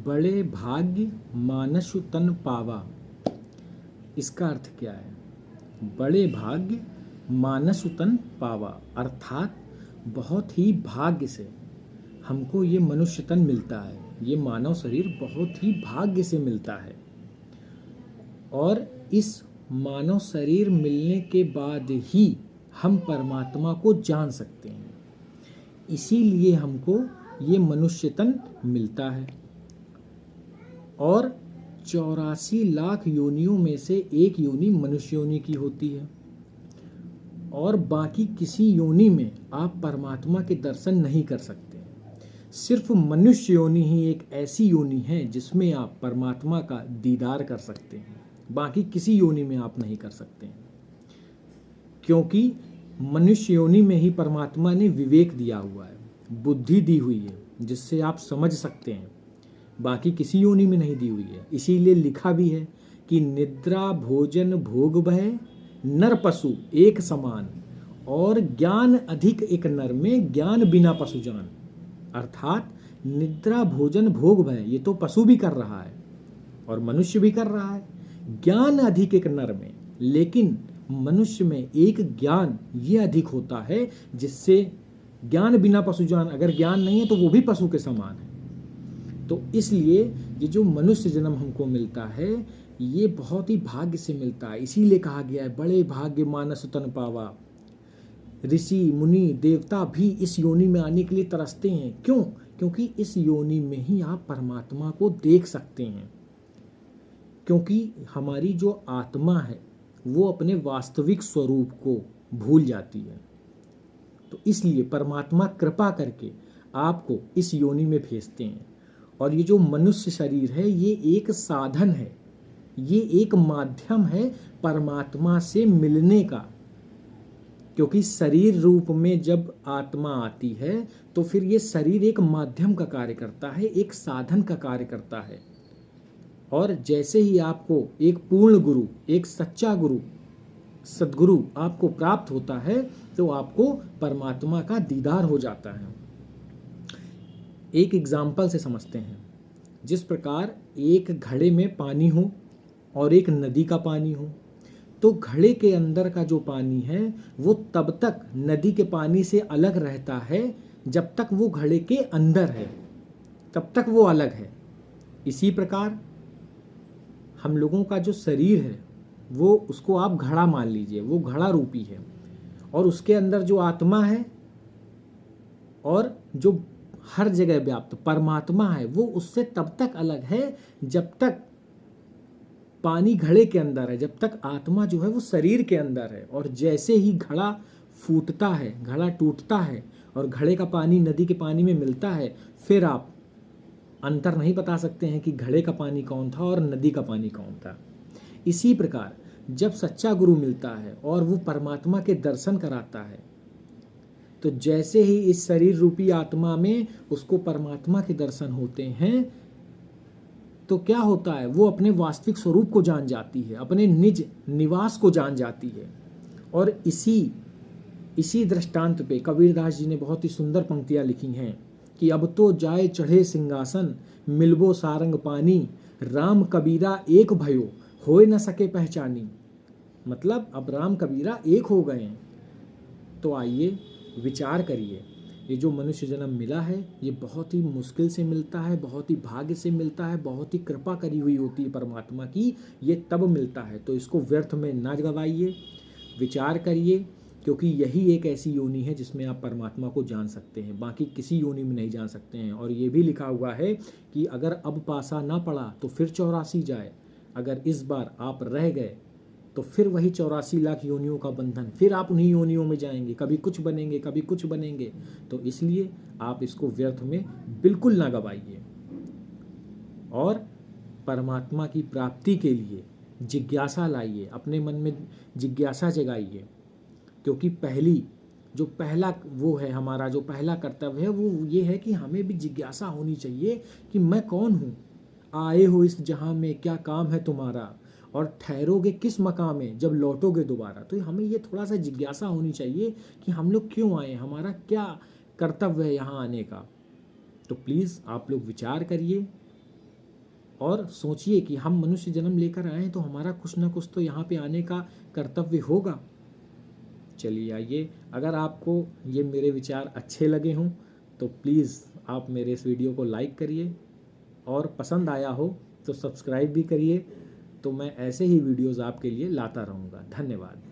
बड़े भाग्य मानसु तन पावा। इसका अर्थ क्या है? बड़े भाग्य मानसु तन पावा अर्थात बहुत ही भाग्य से हमको ये मनुष्य तन मिलता है, ये मानव शरीर बहुत ही भाग्य से मिलता है। और इस मानव शरीर मिलने के बाद ही हम परमात्मा को जान सकते हैं, इसीलिए हमको ये मनुष्य तन मिलता है। और 84 लाख योनियों में से एक योनि मनुष्य योनि की होती है, और बाकी किसी योनि में आप परमात्मा के दर्शन नहीं कर सकते। सिर्फ मनुष्य योनि ही एक ऐसी योनि है जिसमें आप परमात्मा का दीदार कर सकते हैं, बाकी किसी योनि में आप नहीं कर सकते हैं। क्योंकि मनुष्य योनि में ही परमात्मा ने विवेक दिया हुआ है, बुद्धि दी हुई है, जिससे आप समझ सकते हैं, बाकी किसी योनि में नहीं दी हुई है। इसीलिए लिखा भी है कि निद्रा भोजन भोग भय नर पशु एक समान, और ज्ञान अधिक एक नर में ज्ञान बिना पशु जान। अर्थात निद्रा भोजन भोग भय ये तो पशु भी कर रहा है और मनुष्य भी कर रहा है, ज्ञान अधिक एक नर में, लेकिन मनुष्य में एक ज्ञान ये अधिक होता है जिससे ज्ञान बिना पशु जान, अगर ज्ञान नहीं है तो वो भी पशु के समान है। तो इसलिए ये जो मनुष्य जन्म हमको मिलता है ये बहुत ही भाग्य से मिलता है। इसीलिए कहा गया है बड़े भाग्य मानस तन पावा। ऋषि मुनि देवता भी इस योनि में आने के लिए तरसते हैं। क्यों? क्योंकि इस योनि में ही आप परमात्मा को देख सकते हैं। क्योंकि हमारी जो आत्मा है वो अपने वास्तविक स्वरूप को भूल जाती है, तो इसलिए परमात्मा कृपा करके आपको इस योनि में भेजते हैं। और ये जो मनुष्य शरीर है ये एक साधन है, ये एक माध्यम है परमात्मा से मिलने का। क्योंकि शरीर रूप में जब आत्मा आती है तो फिर ये शरीर एक माध्यम का कार्य करता है, एक साधन का कार्य करता है। और जैसे ही आपको एक पूर्ण गुरु, एक सच्चा गुरु, सद्गुरु आपको प्राप्त होता है तो आपको परमात्मा का दीदार हो जाता है। एक एग्जाम्पल से समझते हैं। जिस प्रकार एक घड़े में पानी हो और एक नदी का पानी हो, तो घड़े के अंदर का जो पानी है वो तब तक नदी के पानी से अलग रहता है जब तक वो घड़े के अंदर है, तब तक वो अलग है। इसी प्रकार हम लोगों का जो शरीर है वो, उसको आप घड़ा मान लीजिए, वो घड़ा रूपी है, और उसके अंदर जो आत्मा है और जो हर जगह व्याप्त परमात्मा है वो उससे तब तक अलग है जब तक पानी घड़े के अंदर है, जब तक आत्मा जो है वो शरीर के अंदर है। और जैसे ही घड़ा फूटता है, घड़ा टूटता है और घड़े का पानी नदी के पानी में मिलता है, फिर आप अंतर नहीं बता सकते हैं कि घड़े का पानी कौन था और नदी का पानी कौन था। इसी प्रकार जब सच्चा गुरु मिलता है और वो परमात्मा के दर्शन कराता है, तो जैसे ही इस शरीर रूपी आत्मा में उसको परमात्मा के दर्शन होते हैं तो क्या होता है, वो अपने वास्तविक स्वरूप को जान जाती है, अपने निज निवास को जान जाती है। और इसी दृष्टांत पे कबीरदास जी ने बहुत ही सुंदर पंक्तियां लिखी हैं कि अब तो जाए चढ़े सिंहासन मिलबो सारंग पानी, राम कबीरा एक भयो होए न सके पहचानी। मतलब अब राम कबीरा एक हो गए हैं। तो आइए विचार करिए, ये जो मनुष्य जन्म मिला है ये बहुत ही मुश्किल से मिलता है, बहुत ही भाग्य से मिलता है, बहुत ही कृपा करी हुई होती है परमात्मा की, ये तब मिलता है। तो इसको व्यर्थ में ना गवाइए, विचार करिए, क्योंकि यही एक ऐसी योनि है जिसमें आप परमात्मा को जान सकते हैं, बाकी किसी योनि में नहीं जान सकते हैं। और ये भी लिखा हुआ है कि अगर अब पासा ना पड़ा तो फिर 84 जाए, अगर इस बार आप रह गए तो फिर वही 84 लाख योनियों का बंधन, फिर आप उन्हीं योनियों में जाएंगे, कभी कुछ बनेंगे कभी कुछ बनेंगे। तो इसलिए आप इसको व्यर्थ में बिल्कुल ना गवाइए और परमात्मा की प्राप्ति के लिए जिज्ञासा लाइए, अपने मन में जिज्ञासा जगाइए। क्योंकि पहला वो है, हमारा जो पहला कर्तव्य है वो ये है कि हमें भी जिज्ञासा होनी चाहिए कि मैं कौन हूँ, आए हो इस जहाँ में क्या काम है तुम्हारा, और ठहरोगे किस मकाम में जब लौटोगे दोबारा। तो हमें ये थोड़ा सा जिज्ञासा होनी चाहिए कि हम लोग क्यों आए, हमारा क्या कर्तव्य है यहाँ आने का। तो प्लीज़ आप लोग विचार करिए और सोचिए कि हम मनुष्य जन्म लेकर आए हैं तो हमारा कुछ ना कुछ तो यहाँ पे आने का कर्तव्य होगा। चलिए आइए, अगर आपको ये मेरे विचार अच्छे लगे हों तो प्लीज़ आप मेरे इस वीडियो को लाइक करिए, और पसंद आया हो तो सब्सक्राइब भी करिए। तो मैं ऐसे ही वीडियोज़ आपके लिए लाता रहूँगा। धन्यवाद।